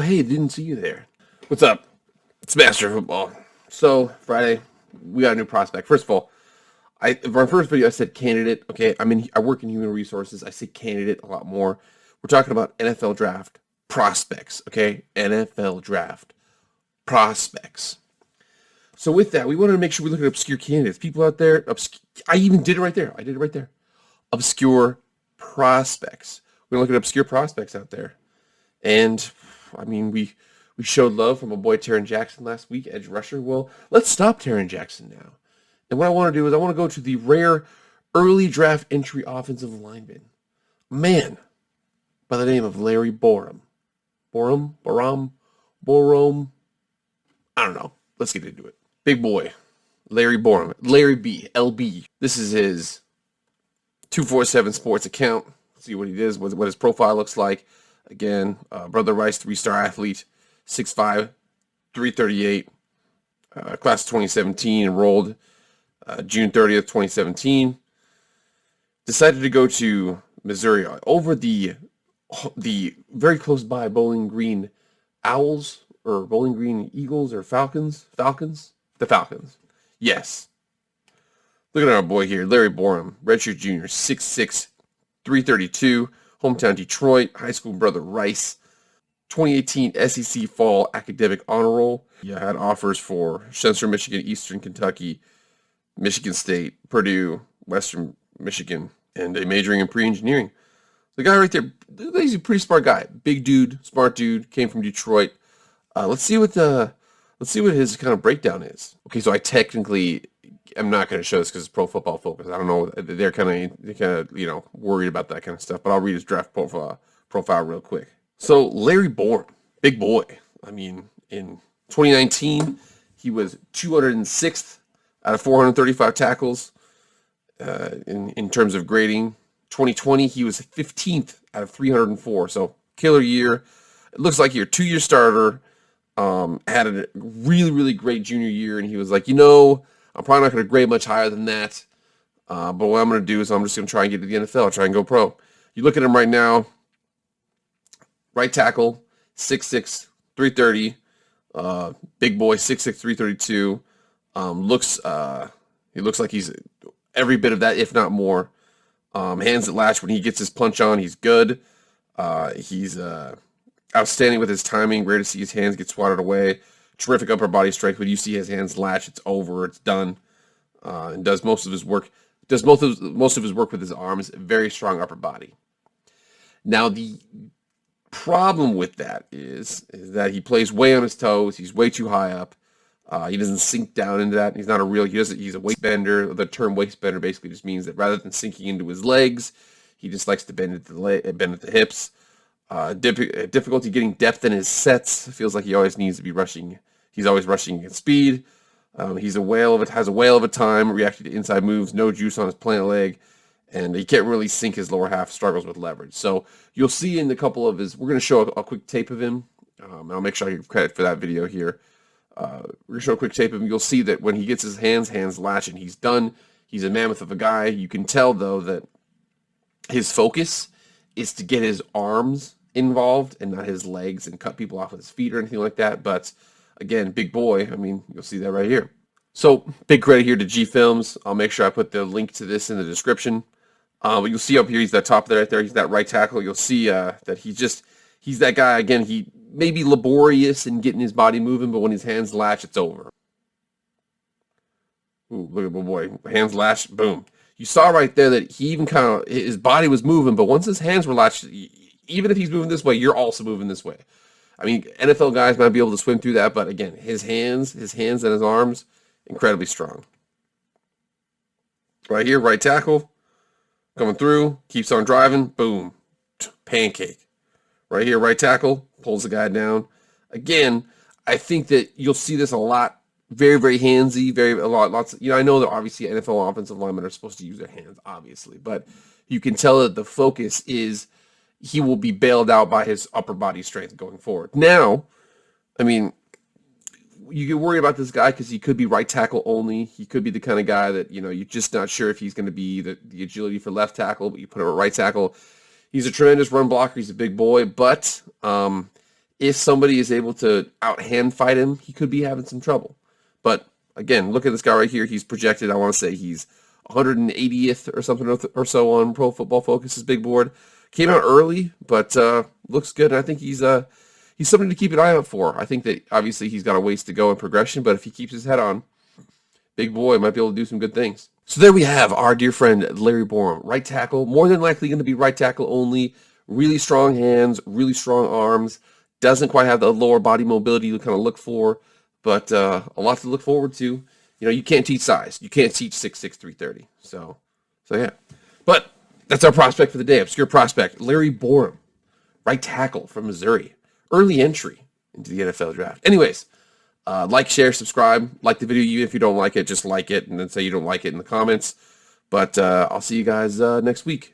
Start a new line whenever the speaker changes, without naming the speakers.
hey, didn't see you there. What's up? It's Master Football. So, Friday, we got a new prospect. First of all, for my first video, I said candidate. Okay, I work in human resources. I say candidate a lot more. We're talking about NFL draft prospects. Okay, NFL draft prospects. So with that, we wanted to make sure we look at obscure candidates. People out there, I even did it right there. I did it right there. Obscure prospects. We're going to look at obscure prospects out there. And, I mean, we showed love from a boy, Taron Jackson, last week, edge rusher. Well, let's stop Taron Jackson now. And what I want to do is I want to go to the rare early draft entry offensive lineman. A man by the name of Larry Borom. Borom? I don't know. Let's get into it. Big boy, Larry Borom. Larry B, LB. This is his 247 Sports account. See what he does, what his profile looks like. Again, Brother Rice, 3-star athlete, 6'5", 338, class of 2017, enrolled June 30th, 2017. Decided to go to Missouri over the very close by Bowling Green Owls, or Bowling Green Eagles, or Falcons. The Falcons. Yes. Look at our boy here, Larry Borom, redshirt junior, 6'6", 332, hometown Detroit, high school Brother Rice, 2018 SEC Fall Academic Honor Roll. Yeah, had offers for Central Michigan, Eastern Kentucky, Michigan State, Purdue, Western Michigan, and a majoring in pre-engineering. The guy right there, he's a pretty smart guy. Big dude, smart dude, came from Detroit. Let's see what his kind of breakdown is. Okay, so I'm not going to show this because it's Pro Football Focus. I don't know. They're kind of worried about that kind of stuff. But I'll read his draft profile real quick. So Larry Borom, big boy. I mean, in 2019, he was 206th out of 435 tackles in terms of grading. 2020, he was 15th out of 304. So killer year. It looks like you're a 2-year starter. Had a really, really great junior year, and he was like, I'm probably not going to grade much higher than that. But what I'm going to do is I'm just going to try and get to the NFL, try and go pro. You look at him right now, right tackle, 6'6", 330, big boy, 6'6", 332. He looks like he's every bit of that, if not more. Hands that latch when he gets his punch on, he's good. He's outstanding with his timing. Rare to see his hands get swatted away. Terrific upper body strength. When you see his hands latch, it's over. It's done. And does most of his work. Does most of his work with his arms. Very strong upper body. Now the problem with that is that he plays way on his toes. He's way too high up. He doesn't sink down into that. He's not a real. He's a waist bender. The term waist bender basically just means that rather than sinking into his legs, he just likes to bend at the hips. Difficulty getting depth in his sets. Feels like he always needs to be rushing. He's always rushing at speed. Has a whale of a time reacting to inside moves. No juice on his plant leg, and he can't really sink his lower half. Struggles with leverage. So you'll see in a couple of his. We're going to show a quick tape of him. I'll make sure I give credit for that video here. We're going to show a quick tape of him. You'll see that when he gets his hands latch, and he's done. He's a mammoth of a guy. You can tell though that his focus is to get his arms involved and not his legs and cut people off with his feet or anything like that. But again, big boy. I mean, you'll see that right here. So big credit here to GFilms. I'll make sure I put the link to this in the description. But you'll see up here, he's that top there right there. He's that right tackle. You'll see that he's that guy. Again, he may be laborious in getting his body moving, but when his hands latch, it's over. Ooh, look at my boy. Hands latch, boom. You saw right there that he even his body was moving, but once his hands were latched, even if he's moving this way, you're also moving this way. I mean, NFL guys might be able to swim through that, but again, his hands and his arms, incredibly strong. Right here, right tackle, coming through, keeps on driving, boom, pancake. Right here, right tackle, pulls the guy down. Again, I think that you'll see this a lot. Very, very handsy, lots. I know that obviously NFL offensive linemen are supposed to use their hands, obviously, but you can tell that the focus is he will be bailed out by his upper body strength going forward. Now, I mean, you get worried about this guy because he could be right tackle only. He could be the kind of guy that, you're just not sure if he's going to be the agility for left tackle, but you put him at right tackle. He's a tremendous run blocker. He's a big boy, but if somebody is able to out-hand fight him, he could be having some trouble. But again, look at this guy right here. He's projected, I want to say he's 180th or something or so on Pro Football Focus's big board. Came out early, but looks good. And I think he's something to keep an eye out for. I think that obviously he's got a ways to go in progression, but if he keeps his head on, big boy might be able to do some good things. So there we have our dear friend Larry Borom, right tackle. More than likely going to be right tackle only. Really strong hands, really strong arms. Doesn't quite have the lower body mobility you kind of look for, but a lot to look forward to. You know, you can't teach size. You can't teach 6'6", 330. So yeah. But that's our prospect for the day. Obscure prospect, Larry Borom, right tackle from Missouri. Early entry into the NFL draft. Anyways, like, share, subscribe. Like the video even if you don't like it. Just like it and then say you don't like it in the comments. But I'll see you guys next week.